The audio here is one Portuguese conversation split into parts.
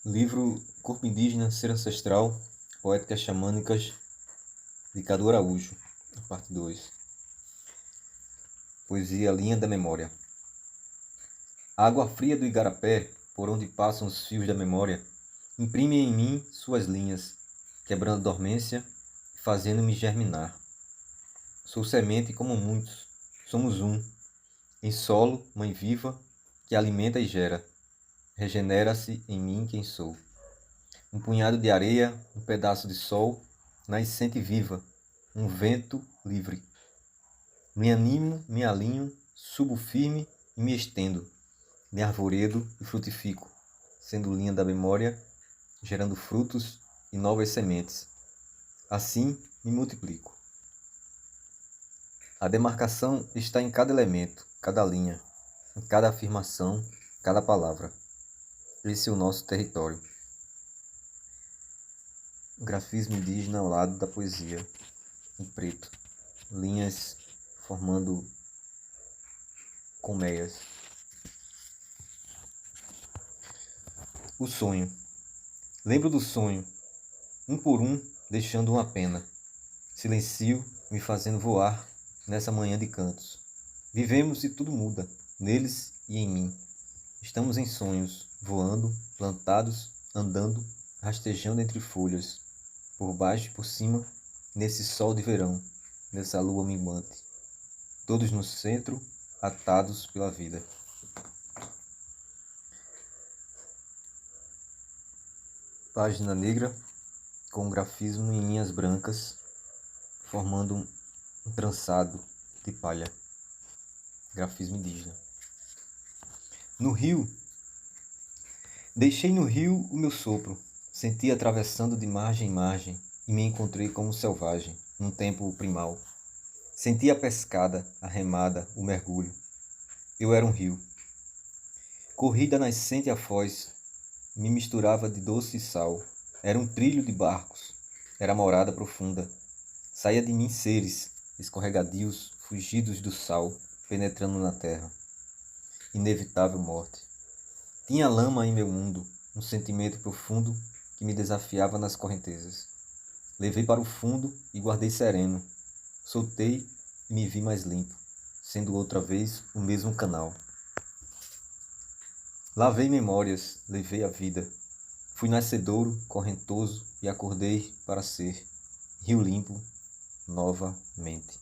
Livro Corpo Indígena, Ser Ancestral, Poéticas Xamânicas, de Cadu Araújo, parte 2. Poesia Linha da Memória. A água fria do igarapé, por onde passam os fios da memória, imprime em mim suas linhas, quebrando dormência e fazendo-me germinar. Sou semente como muitos, somos um, em solo, mãe viva, que alimenta e gera. Regenera-se em mim quem sou. Um punhado de areia, um pedaço de sol, nascente viva, um vento livre. Me animo, me alinho, subo firme e me estendo, me arvoredo e frutifico, sendo linha da memória, gerando frutos e novas sementes. Assim me multiplico. A demarcação está em cada elemento, cada linha, em cada afirmação, cada palavra. Esse é o nosso território. Grafismo indígena ao lado da poesia, em preto. Linhas formando colmeias. O sonho. Lembro do sonho, um por um, deixando uma pena. Silencio, me fazendo voar nessa manhã de cantos. Vivemos e tudo muda, neles e em mim. Estamos em sonhos, voando, plantados, andando, rastejando entre folhas, por baixo e por cima, nesse sol de verão, nessa lua minguante. Todos no centro, atados pela vida. Página negra com grafismo em linhas brancas, formando um trançado de palha. Grafismo indígena. No rio, deixei no rio o meu sopro, senti atravessando de margem em margem e me encontrei como selvagem, num tempo primal. Senti a pescada, a remada, o mergulho. Eu era um rio. Corri da nascente à foz, me misturava de doce e sal. Era um trilho de barcos, era morada profunda. Saía de mim seres, escorregadios, fugidos do sal, penetrando na terra. Inevitável morte. Tinha lama em meu mundo, um sentimento profundo que me desafiava nas correntezas. Levei para o fundo e guardei sereno. Soltei e me vi mais limpo, sendo outra vez o mesmo canal. Lavei memórias, levei a vida. Fui nascedouro, correntoso e acordei para ser rio limpo novamente.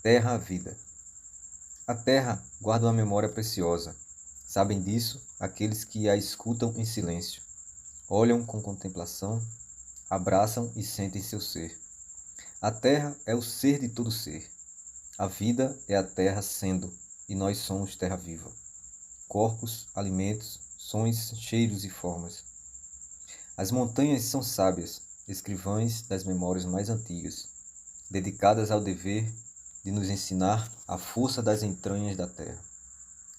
Terra à vida. A terra guarda uma memória preciosa. Sabem disso aqueles que a escutam em silêncio. Olham com contemplação, abraçam e sentem seu ser. A terra é o ser de todo ser. A vida é a terra sendo, e nós somos terra viva. Corpos, alimentos, sons, cheiros e formas. As montanhas são sábias, escrivãs das memórias mais antigas, dedicadas ao dever de nos ensinar a força das entranhas da terra.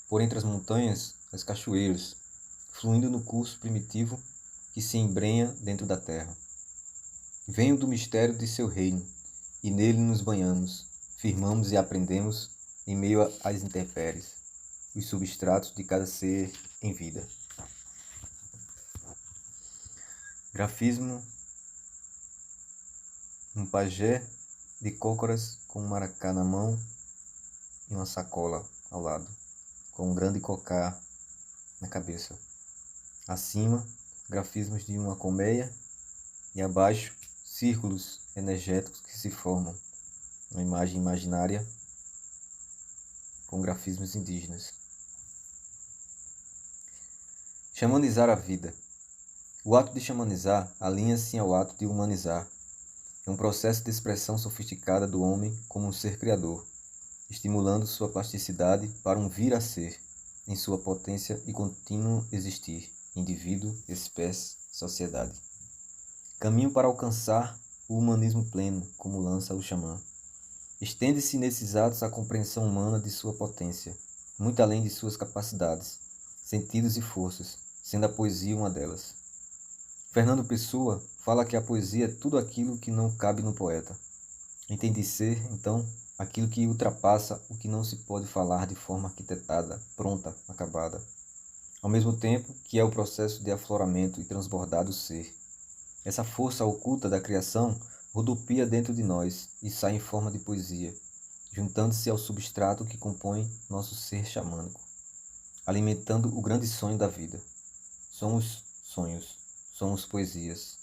Por entre as montanhas, as cachoeiras, fluindo no curso primitivo que se embrenha dentro da terra. Venho do mistério de seu reino, e nele nos banhamos, firmamos e aprendemos em meio às intempéries, os substratos de cada ser em vida. Grafismo: um pajé de cócoras com um maracá na mão e uma sacola ao lado, com um grande cocá na cabeça. Acima, grafismos de uma colmeia e abaixo, círculos energéticos que se formam, uma imagem imaginária com grafismos indígenas. Xamanizar a vida. O ato de xamanizar alinha-se ao ato de humanizar. É um processo de expressão sofisticada do homem como um ser criador, estimulando sua plasticidade para um vir a ser, em sua potência e contínuo existir, indivíduo, espécie, sociedade. Caminho para alcançar o humanismo pleno, como lança o xamã. Estende-se nesses atos a compreensão humana de sua potência, muito além de suas capacidades, sentidos e forças, sendo a poesia uma delas. Fernando Pessoa fala que a poesia é tudo aquilo que não cabe no poeta. Entendi ser, então, aquilo que ultrapassa o que não se pode falar de forma arquitetada, pronta, acabada. Ao mesmo tempo que é o processo de afloramento e transbordar do ser. Essa força oculta da criação rodopia dentro de nós e sai em forma de poesia, juntando-se ao substrato que compõe nosso ser xamânico, alimentando o grande sonho da vida. Somos sonhos, somos poesias.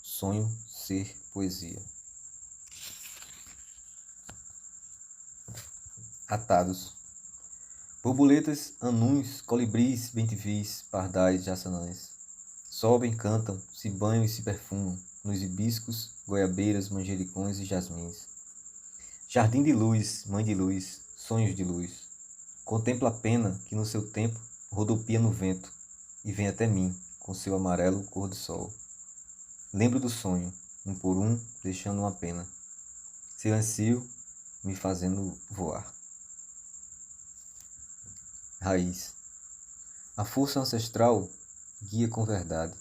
Sonho ser poesia. Atados. Borboletas, anuns, colibris, bentivis, pardais, jaçanãs. Sobem, cantam, se banham e se perfumam, nos hibiscos, goiabeiras, manjericões e jasmins. Jardim de luz, mãe de luz, sonhos de luz. Contempla a pena que no seu tempo rodopia no vento e vem até mim com seu amarelo cor do sol. Lembro do sonho, um por um, deixando uma pena. Silencio, me fazendo voar. Raiz. A força ancestral guia com verdade.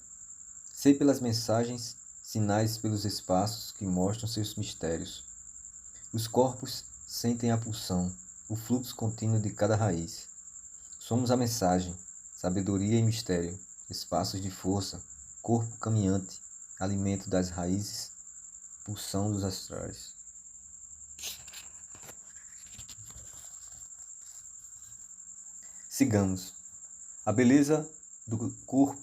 Sei pelas mensagens, sinais pelos espaços que mostram seus mistérios. Os corpos sentem a pulsão, o fluxo contínuo de cada raiz. Somos a mensagem, sabedoria e mistério, espaços de força, corpo caminhante, alimento das raízes, pulsão dos astrais. Sigamos. A beleza do corpo,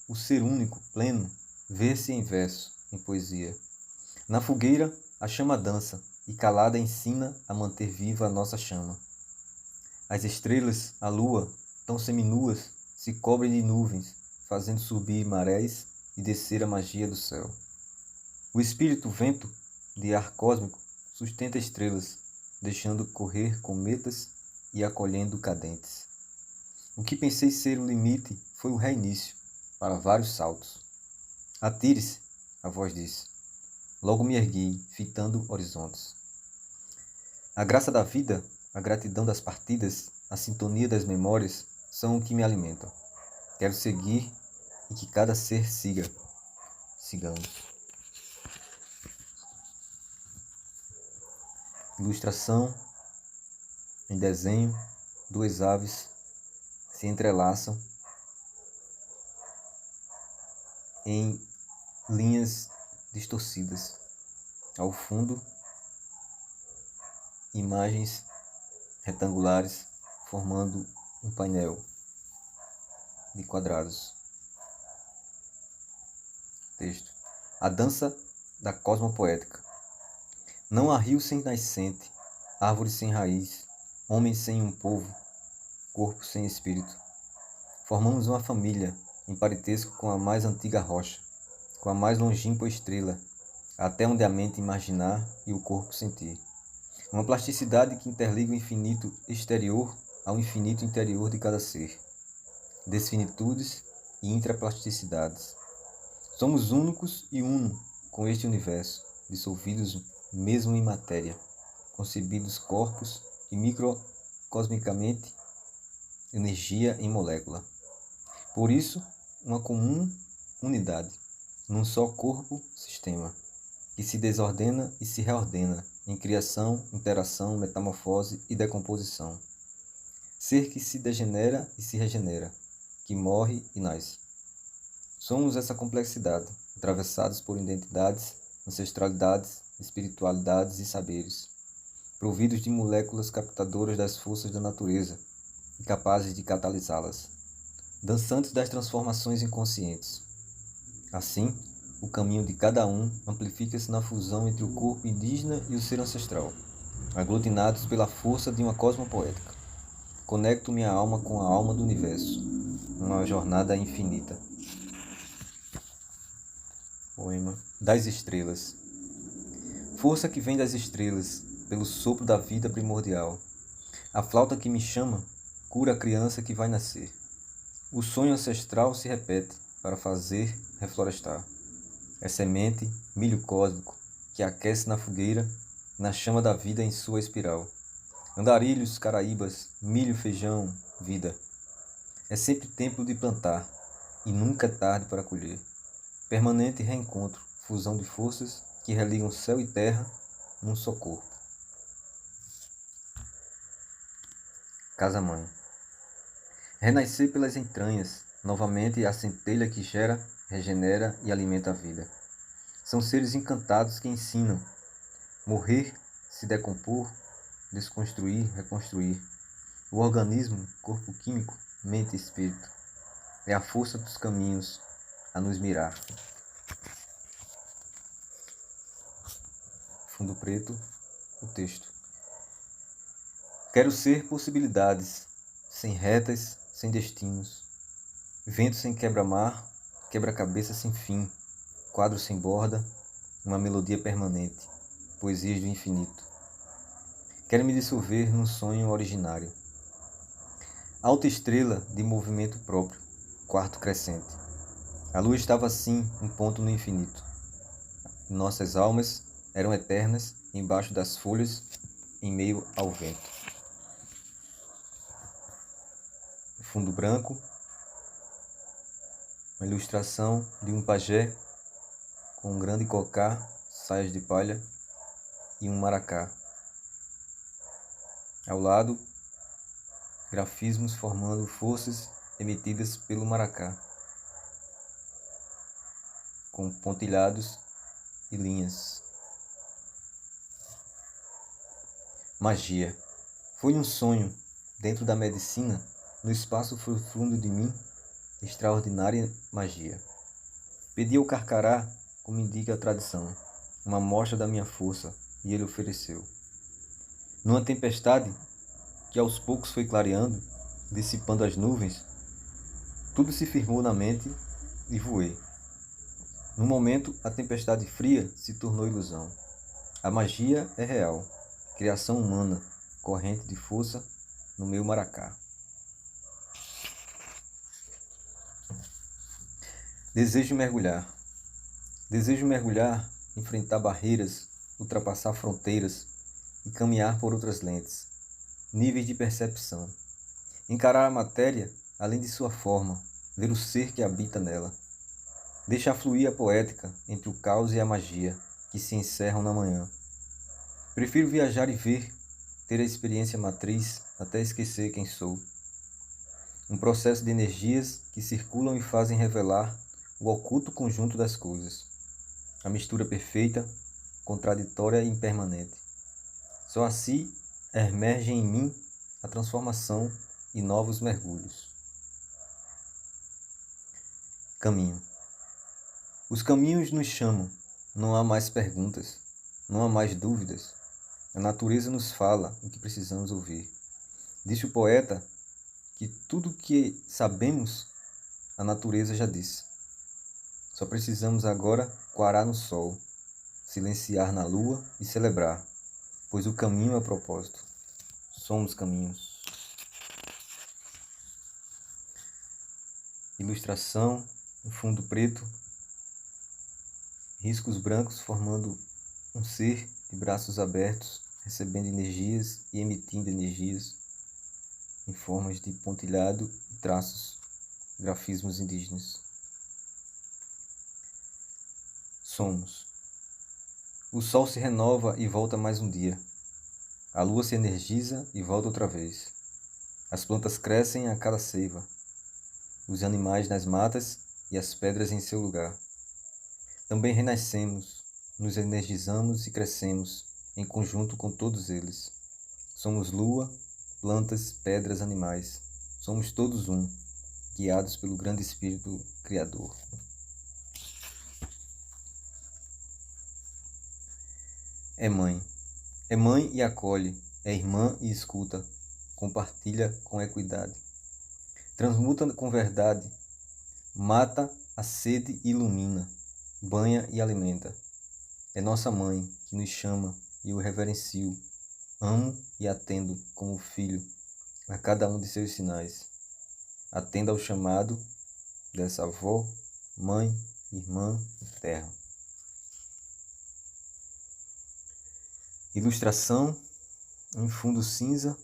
o ser único, pleno, vê-se em verso, em poesia. Na fogueira, a chama dança, e calada ensina a manter viva a nossa chama. As estrelas, a lua, tão seminuas, se cobrem de nuvens, fazendo subir marés e descer a magia do céu. O espírito vento, de ar cósmico, sustenta estrelas, deixando correr cometas e acolhendo cadentes. O que pensei ser o limite foi o reinício, para vários saltos. Atire-se, a voz disse. Logo me ergui, fitando horizontes. A graça da vida, a gratidão das partidas, a sintonia das memórias são o que me alimentam. Quero seguir e que cada ser siga. Sigamos. Ilustração em desenho, duas aves se entrelaçam em linhas distorcidas. Ao fundo, imagens retangulares formando um painel de quadrados. Texto. A dança da cosmopoética. Não há rio sem nascente, árvore sem raiz, homem sem um povo, corpo sem espírito. Formamos uma família, em parentesco com a mais antiga rocha, com a mais longínqua estrela, até onde a mente imaginar e o corpo sentir. Uma plasticidade que interliga o infinito exterior ao infinito interior de cada ser. Desfinitudes e intraplasticidades. Somos únicos e uno com este universo, dissolvidos mesmo em matéria, concebidos corpos e microcosmicamente energia em molécula. Por isso, uma comum unidade, num só corpo-sistema, que se desordena e se reordena em criação, interação, metamorfose e decomposição. Ser que se degenera e se regenera, que morre e nasce. Somos essa complexidade, atravessados por identidades, ancestralidades, espiritualidades e saberes, providos de moléculas captadoras das forças da natureza e capazes de catalisá-las, dançantes das transformações inconscientes. Assim, o caminho de cada um amplifica-se na fusão entre o corpo indígena e o ser ancestral, aglutinados pela força de uma cosmopoética. Conecto minha alma com a alma do universo, uma jornada infinita. Poema das estrelas. Força que vem das estrelas, pelo sopro da vida primordial. A flauta que me chama cura a criança que vai nascer. O sonho ancestral se repete para fazer reflorestar. É semente, milho cósmico, que aquece na fogueira, na chama da vida em sua espiral. Andarilhos, caraíbas, milho, feijão, vida. É sempre tempo de plantar, e nunca é tarde para colher. Permanente reencontro, fusão de forças que religam céu e terra num só corpo. casa-mãe. Renascer pelas entranhas, novamente a centelha que gera, regenera e alimenta a vida. São seres encantados que ensinam. Morrer, se decompor, desconstruir, reconstruir. O organismo, corpo químico, mente e espírito. É a força dos caminhos a nos mirar. Fundo preto, o texto. Quero ser possibilidades, sem retas, sem destinos. Vento sem quebra-mar, quebra-cabeça sem fim. Quadro sem borda, uma melodia permanente. Poesias do infinito. Quero me dissolver num sonho originário. Alta estrela de movimento próprio, quarto crescente. A lua estava assim, um ponto no infinito. Nossas almas eram eternas, embaixo das folhas, em meio ao vento. Fundo branco, uma ilustração de um pajé com um grande cocá, saias de palha e um maracá. Ao lado, grafismos formando forças emitidas pelo maracá, com pontilhados e linhas. Magia. Foi um sonho, dentro da medicina, no espaço profundo de mim, extraordinária magia. Pedi ao Carcará, como indica a tradição, uma amostra da minha força, e ele ofereceu. Numa tempestade, que aos poucos foi clareando, dissipando as nuvens, tudo se firmou na mente e voei. No momento, a tempestade fria se tornou ilusão. A magia é real, criação humana, corrente de força no meu maracá. Desejo mergulhar. Desejo mergulhar, enfrentar barreiras, ultrapassar fronteiras e caminhar por outras lentes, níveis de percepção. Encarar a matéria além de sua forma, ver o ser que habita nela. Deixar fluir a poética entre o caos e a magia que se encerram na manhã. Prefiro viajar e ver, ter a experiência matriz até esquecer quem sou. Um processo de energias que circulam e fazem revelar o oculto conjunto das coisas. A mistura perfeita, contraditória e impermanente. Só assim emerge em mim a transformação e novos mergulhos. Caminho. Os caminhos nos chamam, não há mais perguntas, não há mais dúvidas. A natureza nos fala o que precisamos ouvir. Disse o poeta que tudo o que sabemos, a natureza já disse. Só precisamos agora quarar no sol, silenciar na lua e celebrar, pois o caminho é propósito. Somos caminhos. Ilustração, um fundo preto, riscos brancos formando um ser de braços abertos, recebendo energias e emitindo energias em formas de pontilhado e traços, grafismos indígenas. Somos. O sol se renova e volta mais um dia. A lua se energiza e volta outra vez. As plantas crescem a cada seiva. Os animais nas matas e as pedras em seu lugar. Também renascemos, nos energizamos e crescemos, em conjunto com todos eles. Somos lua, plantas, pedras, animais. Somos todos um, guiados pelo grande Espírito Criador. É mãe. É mãe e acolhe, é irmã e escuta, compartilha com equidade. Transmuta com verdade, mata a sede e ilumina, banha e alimenta. É nossa mãe que nos chama e o reverencio. Amo e atendo como filho a cada um de seus sinais. Atenda ao chamado dessa avó, mãe, irmã e terra. Ilustração em fundo cinza,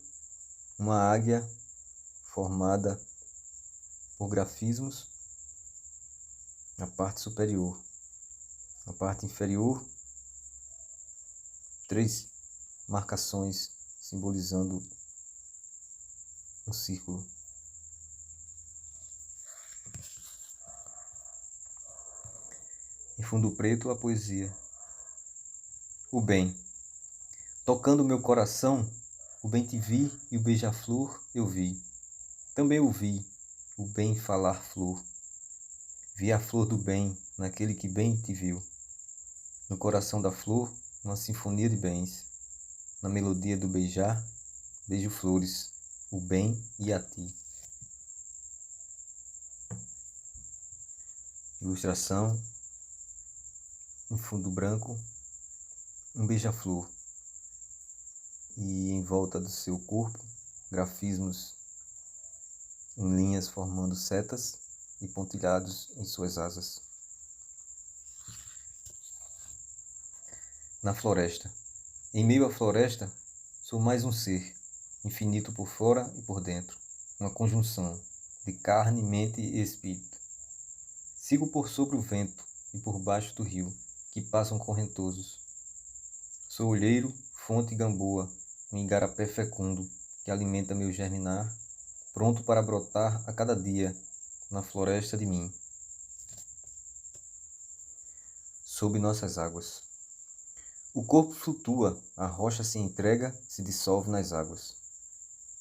uma águia formada por grafismos na parte superior. Na parte inferior, 3 marcações simbolizando um círculo. Em fundo preto, a poesia. O bem. Tocando meu coração, o bem te vi e o beija-flor eu vi. Também ouvi o bem falar flor. Vi a flor do bem naquele que bem te viu. No coração da flor, uma sinfonia de bens. Na melodia do beijar, beijo flores, o bem e a ti. Ilustração, em fundo branco, um beija-flor. E em volta do seu corpo, grafismos em linhas formando setas e pontilhados em suas asas. Na floresta. Em meio à floresta, sou mais um ser, infinito por fora e por dentro, uma conjunção de carne, mente e espírito. Sigo por sobre o vento e por baixo do rio, que passam correntosos. Sou olheiro, fonte e gamboa, um igarapé fecundo, que alimenta meu germinar, pronto para brotar a cada dia, na floresta de mim. Sob nossas águas. O corpo flutua, a rocha se entrega, se dissolve nas águas.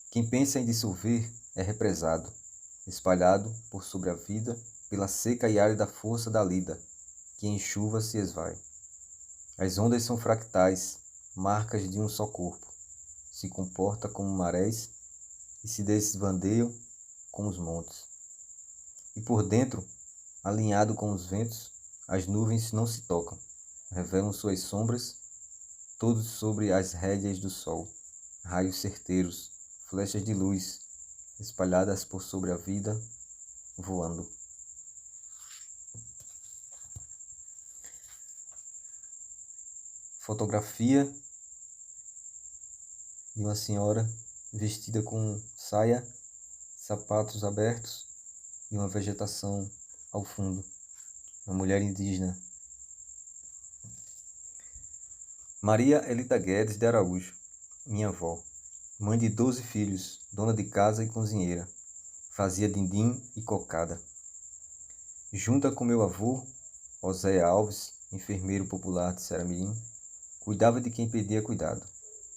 Quem pensa em dissolver é represado, espalhado por sobre a vida, pela seca e árida força da lida, que em chuva se esvai. As ondas são fractais, marcas de um só corpo, se comporta como marés e se desbandeiam com os montes. E por dentro, alinhado com os ventos, as nuvens não se tocam, revelam suas sombras, todos sobre as rédeas do sol, raios certeiros, flechas de luz, espalhadas por sobre a vida, voando. Fotografia de uma senhora vestida com saia, sapatos abertos e uma vegetação ao fundo. Uma mulher indígena. Maria Elida Guedes de Araújo, minha avó. Mãe de 12 filhos, dona de casa e cozinheira. Fazia dindim e cocada. Junta com meu avô, Oséia Alves, enfermeiro popular de Ceramirim, cuidava de quem pedia cuidado.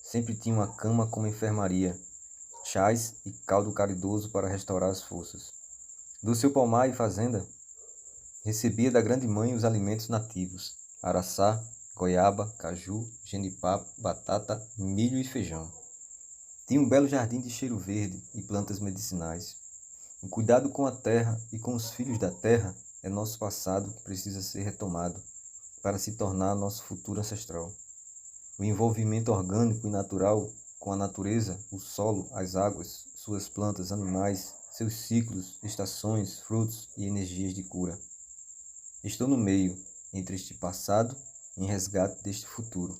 Sempre tinha uma cama como enfermaria, chás e caldo caridoso para restaurar as forças. Do seu pomar e fazenda, recebia da grande mãe os alimentos nativos, araçá, goiaba, caju, genipapo, batata, milho e feijão. Tinha um belo jardim de cheiro verde e plantas medicinais. O cuidado com a terra e com os filhos da terra é nosso passado que precisa ser retomado para se tornar nosso futuro ancestral. O envolvimento orgânico e natural com a natureza, o solo, as águas, suas plantas, animais, seus ciclos, estações, frutos e energias de cura. Estou no meio, entre este passado em resgate deste futuro,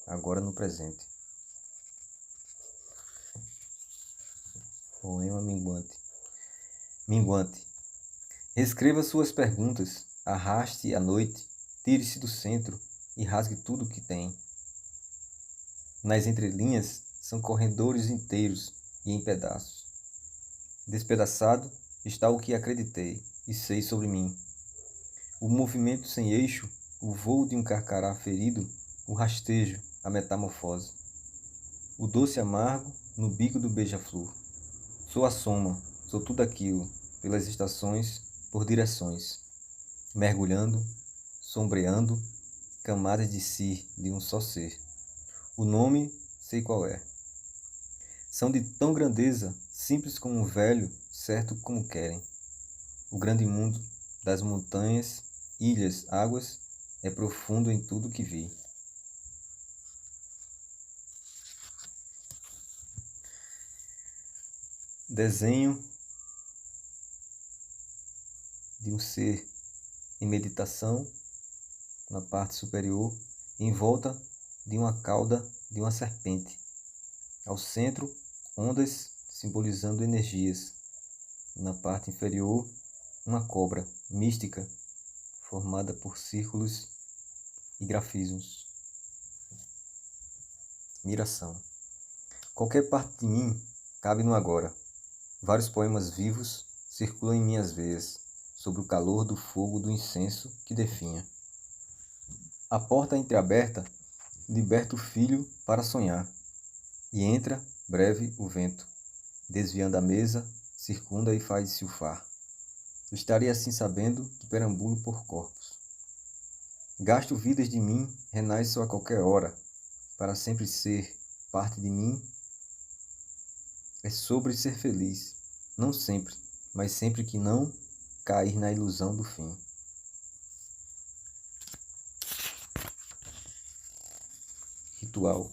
agora no presente. Poema minguante. Minguante. Reescreva suas perguntas, arraste a noite, tire-se do centro e rasgue tudo o que tem. Nas entrelinhas são corredores inteiros e em pedaços. Despedaçado está o que acreditei e sei sobre mim. O movimento sem eixo, o voo de um carcará ferido, o rastejo, a metamorfose. O doce amargo no bico do beija-flor. Sou a soma, sou tudo aquilo, pelas estações, por direções. Mergulhando, sombreando, camadas de si, de um só ser. O nome, sei qual é. São de tão grandeza, simples como um velho, certo como querem. O grande mundo das montanhas, ilhas, águas, é profundo em tudo que vi. Desenho de um ser em meditação na parte superior, em volta de uma cauda de uma serpente. Ao centro, ondas simbolizando energias. Na parte inferior, uma cobra mística formada por círculos e grafismos. Miração. Qualquer parte de mim cabe no agora. Vários poemas vivos circulam em minhas veias, sob o calor do fogo do incenso que definha. A porta entreaberta liberta o filho para sonhar, e entra, breve, o vento, desviando a mesa, circunda e faz silfar. Estaria assim sabendo que perambulo por corpos. Gasto vidas de mim, renasço a qualquer hora, para sempre ser parte de mim. É sobre ser feliz, não sempre, mas sempre que não cair na ilusão do fim. Ritual.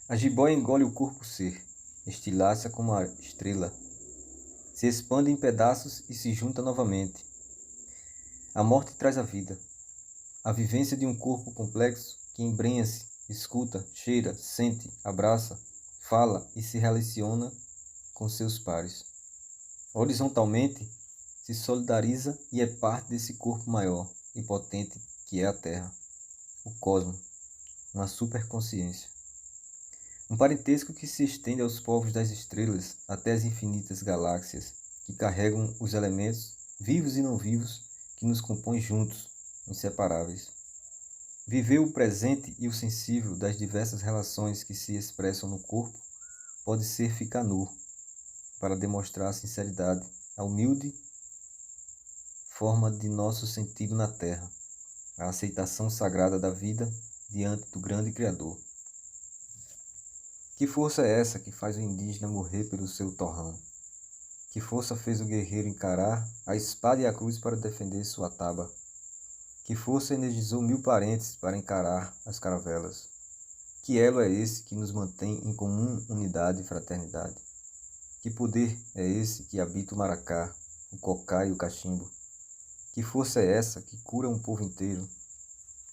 A jiboia engole o corpo ser, estilhaça como a estrela, se expande em pedaços e se junta novamente. A morte traz a vida, a vivência de um corpo complexo que embrenha-se, escuta, cheira, sente, abraça, fala e se relaciona com seus pares. Horizontalmente, se solidariza e é parte desse corpo maior e potente que é a Terra, o cosmo, uma superconsciência. Um parentesco que se estende aos povos das estrelas até as infinitas galáxias que carregam os elementos, vivos e não vivos, que nos compõem juntos, inseparáveis. Viver o presente e o sensível das diversas relações que se expressam no corpo pode ser ficar nu, para demonstrar a sinceridade, a humilde forma de nosso sentido na terra, a aceitação sagrada da vida diante do grande Criador. Que força é essa que faz o indígena morrer pelo seu torrão? Que força fez o guerreiro encarar a espada e a cruz para defender sua taba? Que força energizou 1000 parentes para encarar as caravelas? Que elo é esse que nos mantém em comum unidade e fraternidade? Que poder é esse que habita o maracá, o cocá e o cachimbo? Que força é essa que cura um povo inteiro?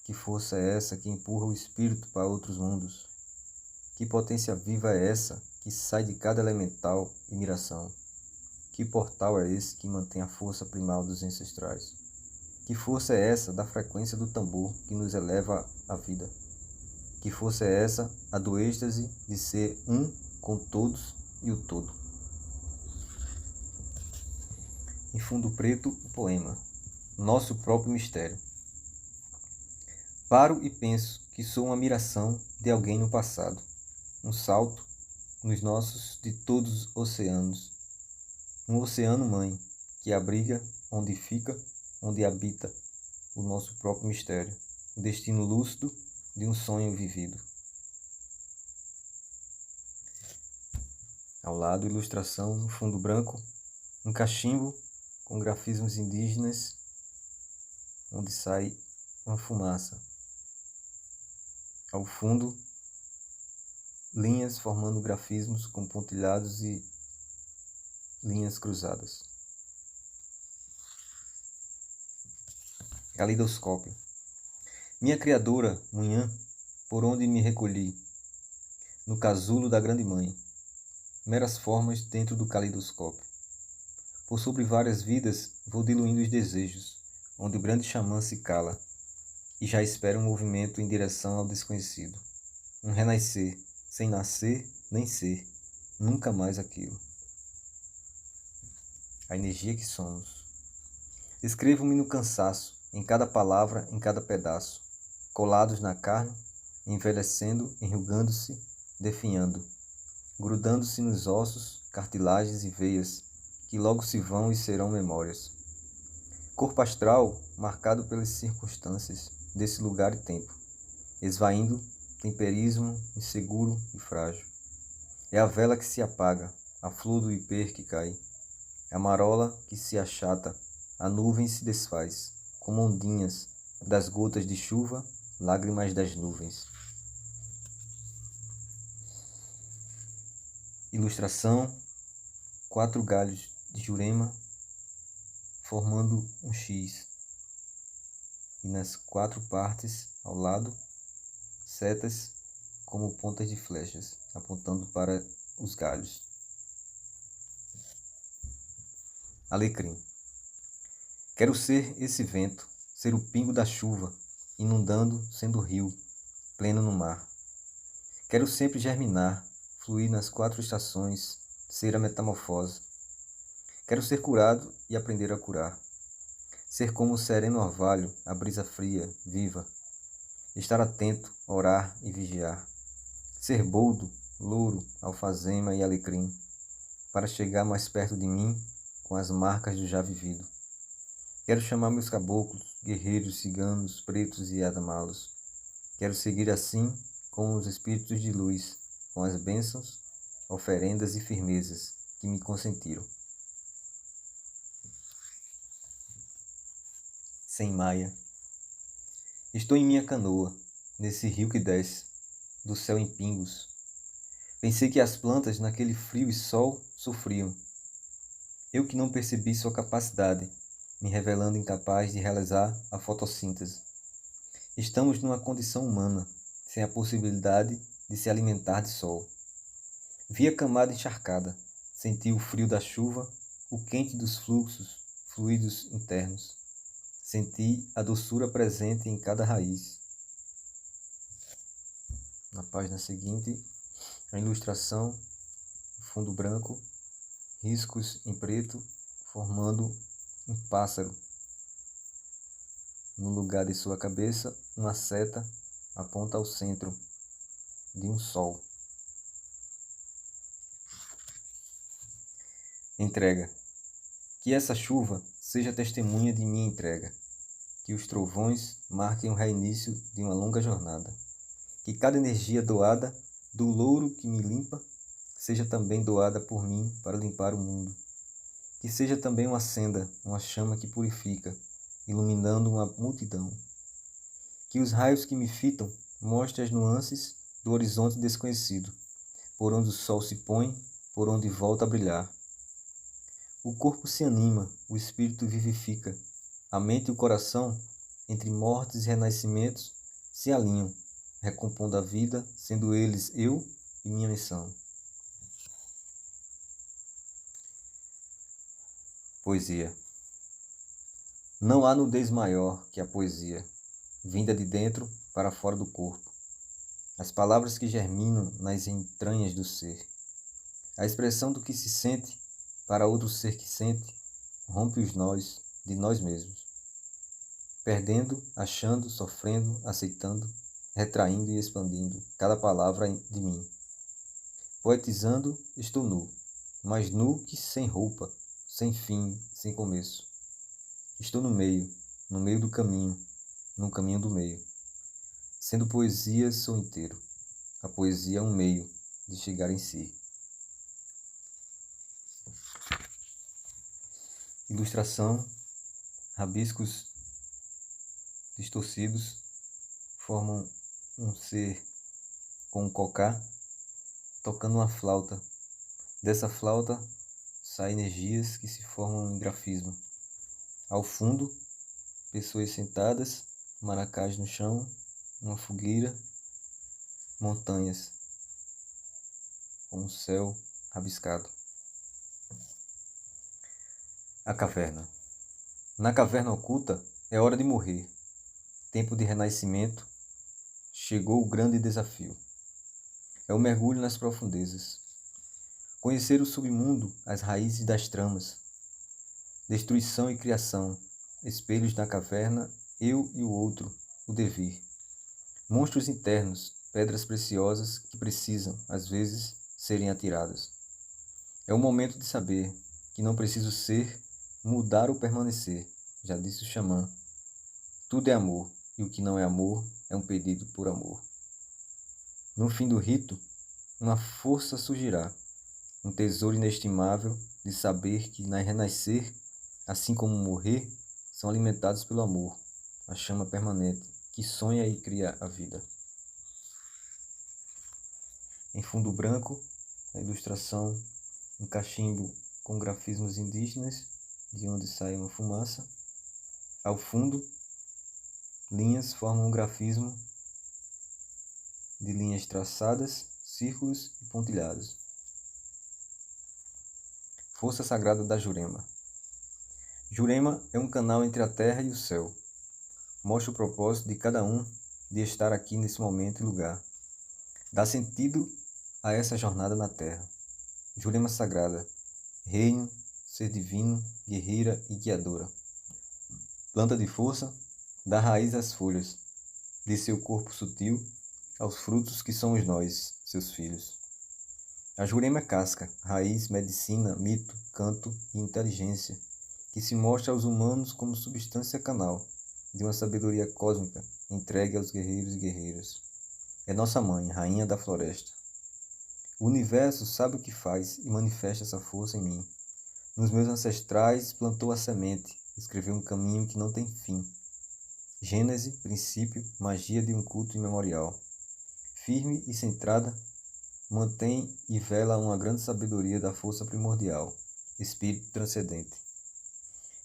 Que força é essa que empurra o espírito para outros mundos? Que potência viva é essa que sai de cada elemental e miração? Que portal é esse que mantém a força primal dos ancestrais? Que força é essa da frequência do tambor que nos eleva à vida? Que força é essa, a do êxtase de ser um com todos e o todo? Em fundo preto, o poema, nosso próprio mistério. Paro e penso que sou uma miração de alguém no passado, um salto nos nossos de todos os oceanos, um oceano-mãe que abriga onde fica, onde habita o nosso próprio mistério, o destino lúcido de um sonho vivido. Ao lado, ilustração no fundo branco, um cachimbo com grafismos indígenas, onde sai uma fumaça. Ao fundo, linhas formando grafismos com pontilhados e linhas cruzadas. Caleidoscópio. Minha criadora, manhã, por onde me recolhi, no casulo da grande mãe, meras formas dentro do caleidoscópio. Por sobre várias vidas vou diluindo os desejos, onde o grande xamã se cala, e já espera um movimento em direção ao desconhecido. Um renascer, sem nascer nem ser, nunca mais aquilo. A energia que somos. Escrevo-me no cansaço, em cada palavra, em cada pedaço, colados na carne, envelhecendo, enrugando-se, definhando, grudando-se nos ossos, cartilagens e veias, que logo se vão e serão memórias. Corpo astral, marcado pelas circunstâncias desse lugar e tempo, esvaindo, temperismo, inseguro e frágil. É a vela que se apaga, a flor do hiper que cai, a marola que se achata, a nuvem se desfaz, como ondinhas das gotas de chuva, lágrimas das nuvens. Ilustração: 4 galhos de jurema formando um X, e nas 4 partes ao lado, setas como pontas de flechas, apontando para os galhos. Alecrim. Quero ser esse vento, ser o pingo da chuva, inundando, sendo rio, pleno no mar. Quero sempre germinar, fluir nas 4 estações, ser a metamorfose. Quero ser curado e aprender a curar. Ser como o sereno orvalho, a brisa fria, viva. Estar atento, orar e vigiar. Ser boldo, louro, alfazema e alecrim, para chegar mais perto de mim com as marcas do já vivido. Quero chamar meus caboclos, guerreiros, ciganos, pretos e adamalos. Quero seguir assim com os espíritos de luz, com as bênçãos, oferendas e firmezas que me consentiram. Sem Maia. Estou em minha canoa, nesse rio que desce, do céu em pingos. Pensei que as plantas naquele frio e sol sofriam. Eu que não percebi sua capacidade, me revelando incapaz de realizar a fotossíntese. Estamos numa condição humana, sem a possibilidade de se alimentar de sol. Vi a camada encharcada, senti o frio da chuva, o quente dos fluxos, fluidos internos. Senti a doçura presente em cada raiz. Na página seguinte, a ilustração, fundo branco, riscos em preto, formando um pássaro. No lugar de sua cabeça, uma seta aponta ao centro de um sol. Entrega. Que essa chuva seja testemunha de minha entrega. Que os trovões marquem o reinício de uma longa jornada. Que cada energia doada do louro que me limpa seja também doada por mim para limpar o mundo. Que seja também uma senda, uma chama que purifica, iluminando uma multidão. Que os raios que me fitam mostrem as nuances do horizonte desconhecido, por onde o sol se põe, por onde volta a brilhar. O corpo se anima, o espírito vivifica, a mente e o coração, entre mortes e renascimentos, se alinham, recompondo a vida, sendo eles eu e minha missão. Poesia. Não há nudez maior que a poesia, vinda de dentro para fora do corpo. As palavras que germinam nas entranhas do ser. A expressão do que se sente para outro ser que sente, rompe os nós de nós mesmos. Perdendo, achando, sofrendo, aceitando, retraindo e expandindo cada palavra de mim. Poetizando, estou nu, mas nu que sem roupa, sem fim, sem começo. Estou no meio do caminho, no caminho do meio. Sendo poesia, sou inteiro. A poesia é um meio de chegar em si. Ilustração, rabiscos distorcidos formam um ser com um cocá tocando uma flauta. Dessa flauta saem energias que se formam em grafismo. Ao fundo, pessoas sentadas, maracás no chão, uma fogueira, montanhas, com um céu rabiscado. A caverna. Na caverna oculta é hora de morrer. Tempo de renascimento. Chegou o grande desafio. É o mergulho nas profundezas. Conhecer o submundo, as raízes das tramas. Destruição e criação. Espelhos na caverna, eu e o outro, o devir. Monstros internos, pedras preciosas que precisam, às vezes, serem atiradas. É o momento de saber que não preciso ser, mudar ou permanecer, já disse o xamã. Tudo é amor, e o que não é amor é um pedido por amor. No fim do rito, uma força surgirá, um tesouro inestimável de saber que na renascer, assim como morrer, são alimentados pelo amor, a chama permanente, que sonha e cria a vida. Em fundo branco, a ilustração, um cachimbo com grafismos indígenas, de onde sai uma fumaça. Ao fundo, linhas formam um grafismo de linhas traçadas, círculos e pontilhados. Força sagrada da Jurema. Jurema é um canal entre a terra e o céu. Mostra o propósito de cada um de estar aqui nesse momento e lugar. Dá sentido a essa jornada na terra. Jurema sagrada, reino, ser divino, guerreira e guiadora. Planta de força, dá raiz às folhas, de seu corpo sutil aos frutos que somos nós, seus filhos. A Jurema é casca, raiz, medicina, mito, canto e inteligência, que se mostra aos humanos como substância canal de uma sabedoria cósmica entregue aos guerreiros e guerreiras. É nossa mãe, rainha da floresta. O universo sabe o que faz e manifesta essa força em mim. Nos meus ancestrais plantou a semente, escreveu um caminho que não tem fim. Gênese, princípio, magia de um culto imemorial. Firme e centrada, mantém e vela uma grande sabedoria da força primordial, espírito transcendente.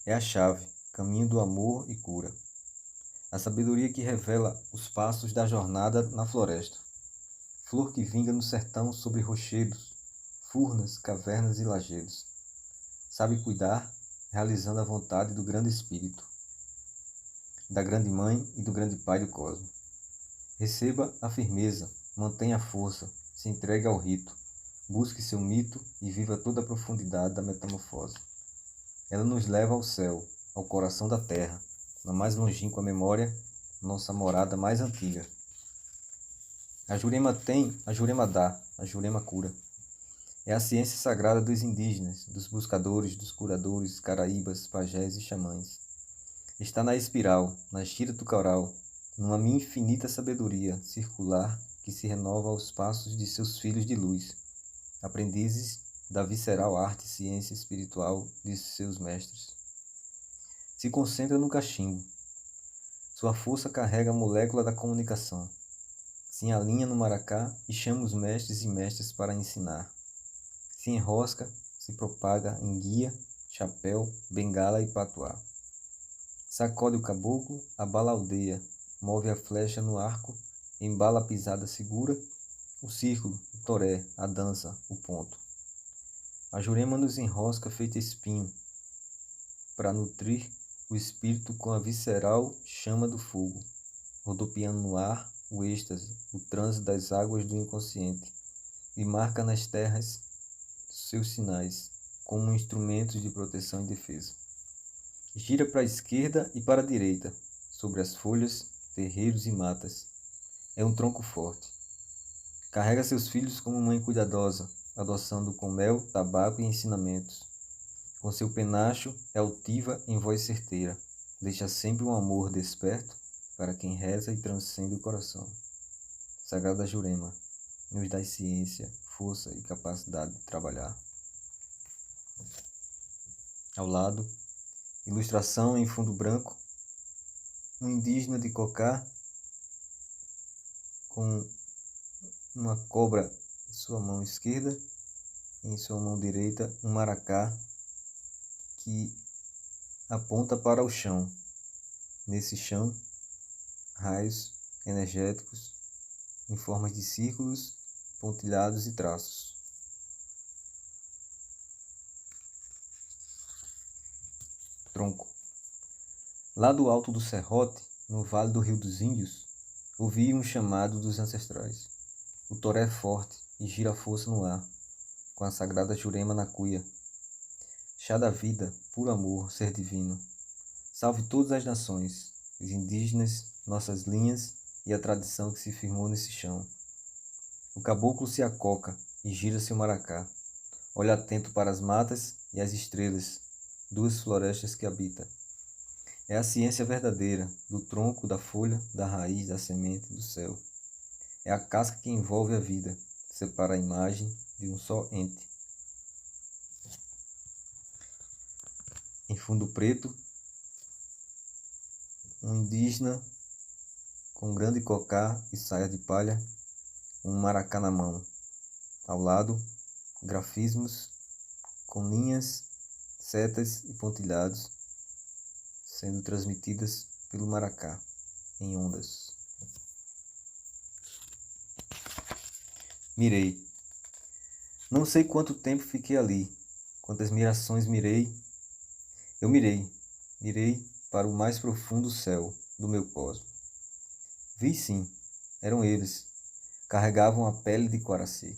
É a chave, caminho do amor e cura. A sabedoria que revela os passos da jornada na floresta. Flor que vinga no sertão sobre rochedos, furnas, cavernas e lajedos. Sabe cuidar, realizando a vontade do grande Espírito, da grande Mãe e do grande Pai do Cosmo. Receba a firmeza, mantenha a força, se entregue ao rito, busque seu mito e viva toda a profundidade da metamorfose. Ela nos leva ao céu, ao coração da terra, na mais longínqua memória, nossa morada mais antiga. A Jurema tem, a Jurema dá, a Jurema cura. É a ciência sagrada dos indígenas, dos buscadores, dos curadores, caraíbas, pajés e xamãs. Está na espiral, na gira do coral, numa minha infinita sabedoria circular que se renova aos passos de seus filhos de luz, aprendizes da visceral arte e ciência espiritual de seus mestres. Se concentra no cachimbo. Sua força carrega a molécula da comunicação. Se alinha no maracá e chama os mestres e mestras para ensinar. Se enrosca, se propaga em guia, chapéu, bengala e patuá. Sacode o caboclo, abala a aldeia, move a flecha no arco, embala a pisada segura, o círculo, o toré, a dança, o ponto. A Jurema nos enrosca feito espinho, para nutrir o espírito com a visceral chama do fogo, rodopiando no ar o êxtase, o trânsito das águas do inconsciente, e marca nas terras seus sinais, como instrumentos de proteção e defesa. Gira para a esquerda e para a direita, sobre as folhas, terreiros e matas. É um tronco forte. Carrega seus filhos como mãe cuidadosa, adoçando com mel, tabaco e ensinamentos. Com seu penacho é altiva em voz certeira. Deixa sempre um amor desperto para quem reza e transcende o coração. Sagrada Jurema, nos dai ciência, força e capacidade de trabalhar. Ao lado, ilustração em fundo branco, um indígena de cocá com uma cobra em sua mão esquerda e em sua mão direita um maracá que aponta para o chão. Nesse chão, raios energéticos em formas de círculos, pontilhados e traços. Tronco. Lá do alto do serrote, no vale do Rio dos Índios, ouvi um chamado dos ancestrais. O toré é forte e gira a força no ar, com a sagrada Jurema na cuia. Chá da vida, puro amor, ser divino. Salve todas as nações, os indígenas, nossas linhas e a tradição que se firmou nesse chão. O caboclo se acoca e gira seu maracá. Olha atento para as matas e as estrelas, duas florestas que habita. É a ciência verdadeira, do tronco, da folha, da raiz, da semente, do céu. É a casca que envolve a vida, separa a imagem de um só ente. Em fundo preto, um indígena com grande cocá e saia de palha, um maracá na mão. Ao lado, grafismos com linhas, setas e pontilhados, sendo transmitidas pelo maracá, em ondas. Mirei. Não sei quanto tempo fiquei ali, quantas mirações mirei. Eu mirei para o mais profundo céu do meu cosmo. Vi sim, eram eles, carregavam a pele de Coraci.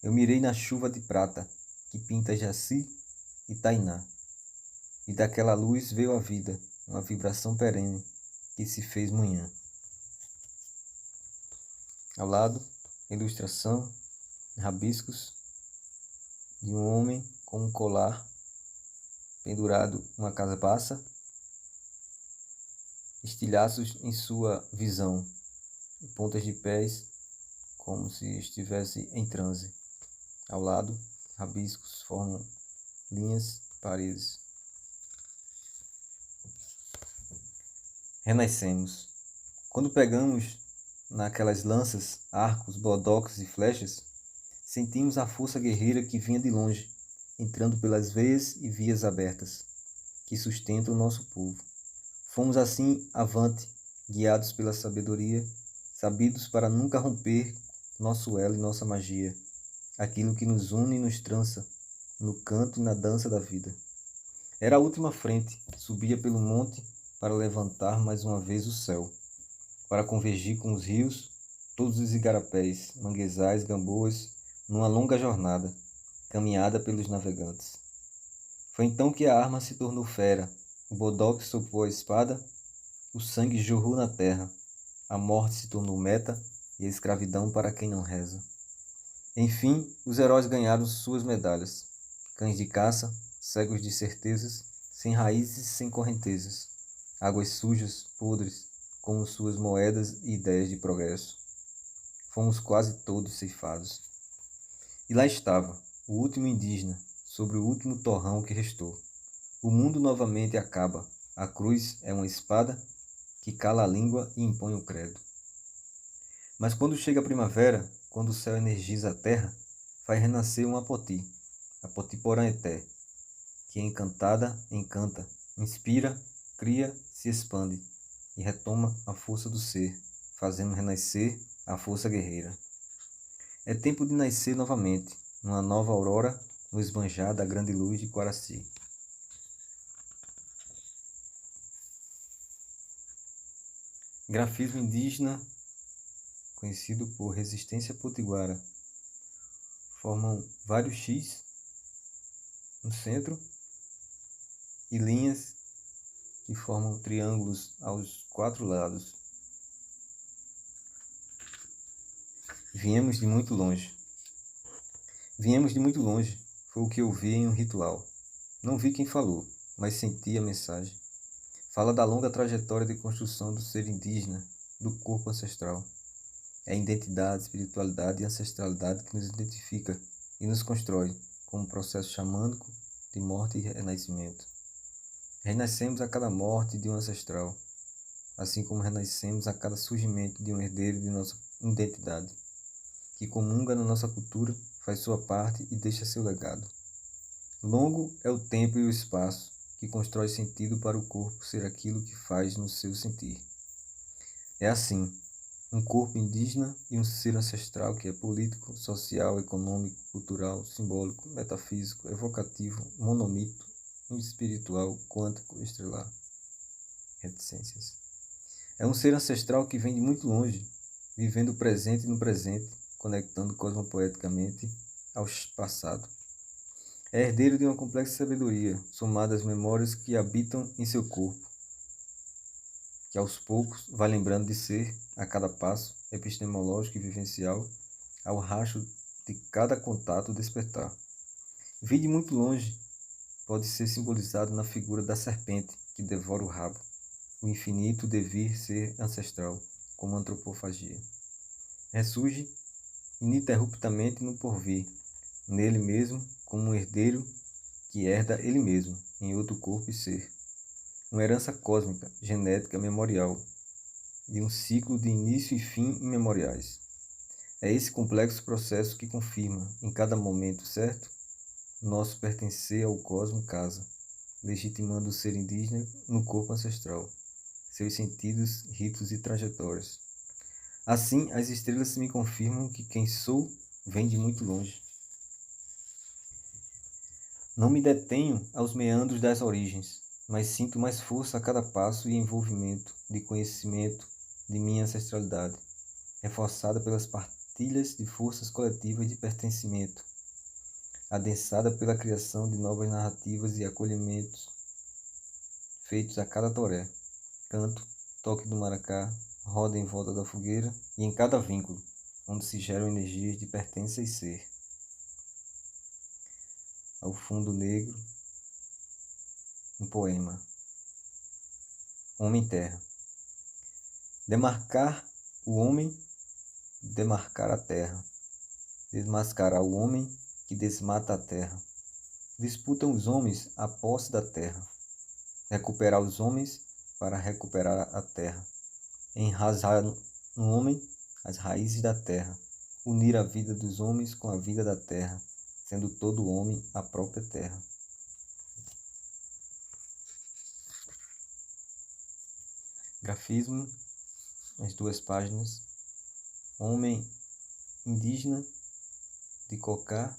Eu mirei na chuva de prata que pinta Jaci e Tainá. E daquela luz veio a vida, uma vibração perene que se fez manhã. Ao lado, ilustração, rabiscos de um homem com um colar pendurado uma cabaça, estilhaços em sua visão, e pontas de pés como se estivesse em transe. Ao lado, rabiscos formam linhas, paredes. Renascemos. Quando pegamos naquelas lanças, arcos, bodocos e flechas, sentimos a força guerreira que vinha de longe, entrando pelas veias e vias abertas, que sustentam o nosso povo. Fomos assim avante, guiados pela sabedoria, sabidos para nunca romper nosso elo e nossa magia, aquilo que nos une e nos trança, no canto e na dança da vida. Era a última frente, subia pelo monte para levantar mais uma vez o céu, para convergir com os rios, todos os igarapés, manguezais, gamboas, numa longa jornada, caminhada pelos navegantes. Foi então que a arma se tornou fera, o bodoque sopou a espada, o sangue jorrou na terra, a morte se tornou meta e a escravidão para quem não reza. Enfim, os heróis ganharam suas medalhas, cães de caça, cegos de certezas, sem raízes e sem correntezas, águas sujas, podres, como suas moedas e ideias de progresso. Fomos quase todos ceifados. E lá estava, o último indígena, sobre o último torrão que restou. O mundo novamente acaba. A cruz é uma espada que cala a língua e impõe o credo. Mas quando chega a primavera, quando o céu energiza a terra, faz renascer uma poti, a Potiporã-Eté, que encantada encanta, inspira, cria, se expande e retoma a força do ser, fazendo renascer a força guerreira. É tempo de nascer novamente, numa nova aurora, no esbanjar da grande luz de Quaraci. Grafismo indígena, conhecido por resistência potiguara. Formam vários X no centro e linhas que formam triângulos aos 4 lados. Viemos de muito longe. Viemos de muito longe, foi o que eu vi em um ritual. Não vi quem falou, mas senti a mensagem. Fala da longa trajetória de construção do ser indígena, do corpo ancestral. É a identidade, espiritualidade e ancestralidade que nos identifica e nos constrói como um processo xamânico de morte e renascimento. Renascemos a cada morte de um ancestral, assim como renascemos a cada surgimento de um herdeiro de nossa identidade, que comunga na nossa cultura, faz sua parte e deixa seu legado. Longo é o tempo e o espaço que constrói sentido para o corpo ser aquilo que faz no seu sentir. É assim, um corpo indígena e um ser ancestral que é político, social, econômico, cultural, simbólico, metafísico, evocativo, monomito, espiritual, quântico, estrelar. Reticências. É um ser ancestral que vem de muito longe, vivendo o presente no presente, conectando cosmopoeticamente ao passado. É herdeiro de uma complexa sabedoria, somada às memórias que habitam em seu corpo, que aos poucos vai lembrando de ser, a cada passo, epistemológico e vivencial, ao racho de cada contato despertar. Vir de muito longe pode ser simbolizado na figura da serpente que devora o rabo, o infinito devir ser ancestral, como antropofagia. Ressurge ininterruptamente no porvir, nele mesmo, como um herdeiro que herda ele mesmo, em outro corpo e ser. Uma herança cósmica, genética, memorial, de um ciclo de início e fim imemoriais. É esse complexo processo que confirma, em cada momento certo, nosso pertencer ao cosmo casa, legitimando o ser indígena no corpo ancestral, seus sentidos, ritos e trajetórias. Assim, as estrelas me confirmam que quem sou vem de muito longe. Não me detenho aos meandros das origens, mas sinto mais força a cada passo e envolvimento de conhecimento de minha ancestralidade, reforçada pelas partilhas de forças coletivas de pertencimento, adensada pela criação de novas narrativas e acolhimentos feitos a cada toré, canto, toque do maracá, roda em volta da fogueira e em cada vínculo, onde se geram energias de pertença e ser. Ao fundo negro, um poema. Homem-terra. Demarcar o homem, demarcar a terra. Desmascarar o homem que desmata a terra. Disputam os homens a posse da terra. Recuperar os homens para recuperar a terra. Enraizar no homem as raízes da terra. Unir a vida dos homens com a vida da terra, sendo todo homem a própria terra. Grafismo, as 2 páginas. Homem indígena de Cocá,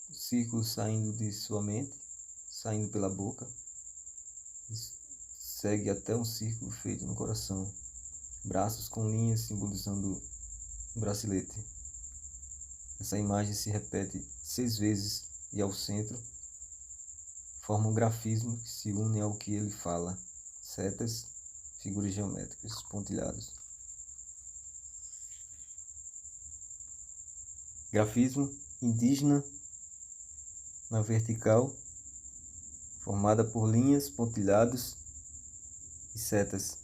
o círculo saindo de sua mente, saindo pela boca, segue até um círculo feito no coração, braços com linhas simbolizando um bracelete. Essa imagem se repete 6 vezes e ao centro forma um grafismo que se une ao que ele fala, setas, figuras geométricas, pontilhados. Grafismo indígena na vertical, formada por linhas, pontilhados e setas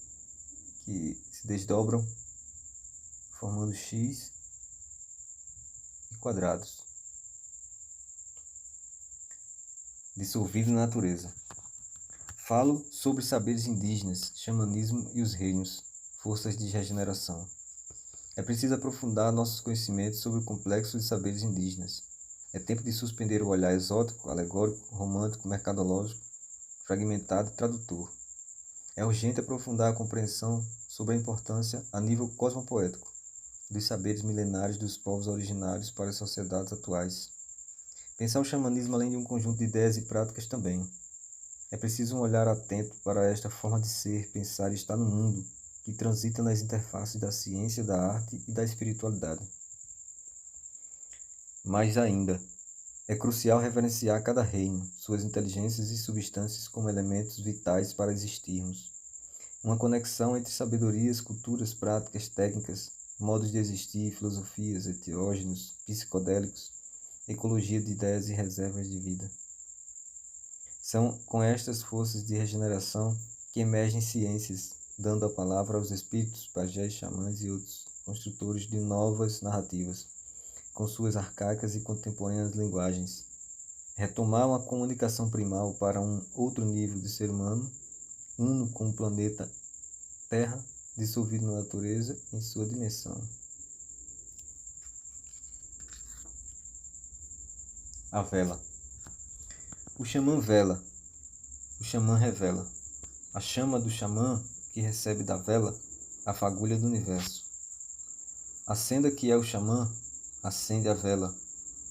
que se desdobram, formando X e quadrados. Dissolvido na natureza. Falo sobre saberes indígenas, xamanismo e os reinos, forças de regeneração. É preciso aprofundar nossos conhecimentos sobre o complexo de saberes indígenas. É tempo de suspender o olhar exótico, alegórico, romântico, mercadológico, fragmentado e tradutor. É urgente aprofundar a compreensão sobre a importância, a nível cosmopoético, dos saberes milenares dos povos originários para as sociedades atuais. Pensar o xamanismo além de um conjunto de ideias e práticas também. É preciso um olhar atento para esta forma de ser, pensar e estar no mundo, que transita nas interfaces da ciência, da arte e da espiritualidade. Mais ainda, é crucial reverenciar cada reino, suas inteligências e substâncias como elementos vitais para existirmos. Uma conexão entre sabedorias, culturas, práticas, técnicas, modos de existir, filosofias, etiógenos, psicodélicos, ecologia de ideias e reservas de vida. São com estas forças de regeneração que emergem ciências, dando a palavra aos espíritos, pajés, xamãs e outros construtores de novas narrativas, com suas arcaicas e contemporâneas linguagens. Retomar uma comunicação primal para um outro nível de ser humano, uno com o planeta Terra, dissolvido na natureza em sua dimensão. A vela. O xamã vela, o xamã revela. A chama do xamã que recebe da vela a fagulha do universo. A senda que é o xamã acende a vela,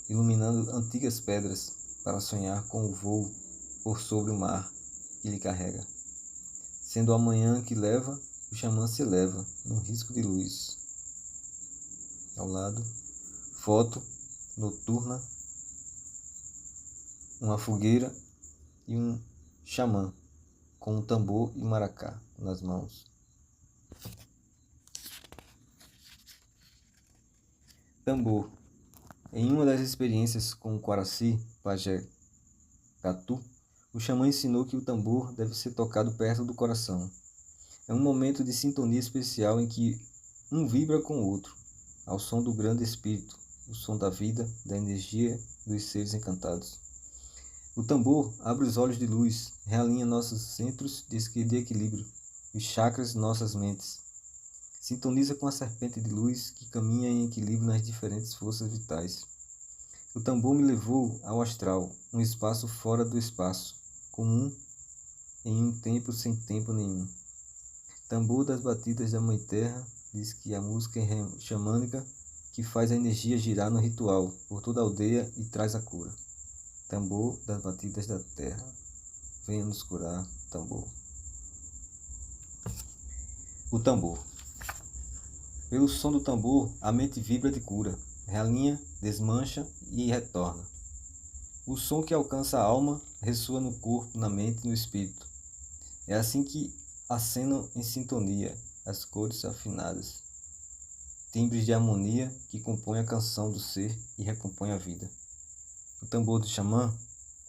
iluminando antigas pedras para sonhar com o voo por sobre o mar que lhe carrega. Sendo o amanhã que leva, o xamã se eleva num risco de luz. Ao lado, foto noturna, uma fogueira e um xamã com um tambor e maracá nas mãos. Tambor. Em uma das experiências com o Quaraci, pajé Catu, o xamã ensinou que o tambor deve ser tocado perto do coração. É um momento de sintonia especial em que um vibra com o outro, ao som do grande espírito, o som da vida, da energia dos seres encantados. O tambor abre os olhos de luz, realinha nossos centros de equilíbrio, os chakras de nossas mentes. Sintoniza com a serpente de luz que caminha em equilíbrio nas diferentes forças vitais. O tambor me levou ao astral, um espaço fora do espaço, comum em um tempo sem tempo nenhum. Tambor das batidas da Mãe Terra diz que a música xamânica que faz a energia girar no ritual por toda a aldeia e traz a cura. Tambor das batidas da terra, venha nos curar, tambor. O tambor. Pelo som do tambor, a mente vibra de cura, realinha, desmancha e retorna. O som que alcança a alma ressoa no corpo, na mente e no espírito. É assim que acenam em sintonia as cores afinadas, timbres de harmonia que compõem a canção do ser e recompõem a vida. O tambor do xamã,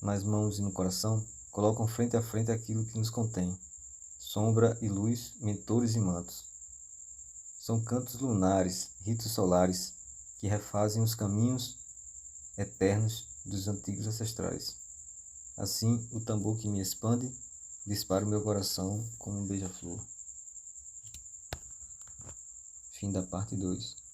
nas mãos e no coração, colocam frente a frente aquilo que nos contém: sombra e luz, mentores e mantos. São cantos lunares, ritos solares, que refazem os caminhos eternos dos antigos ancestrais. Assim, o tambor que me expande dispara o meu coração como um beija-flor. Fim da parte 2.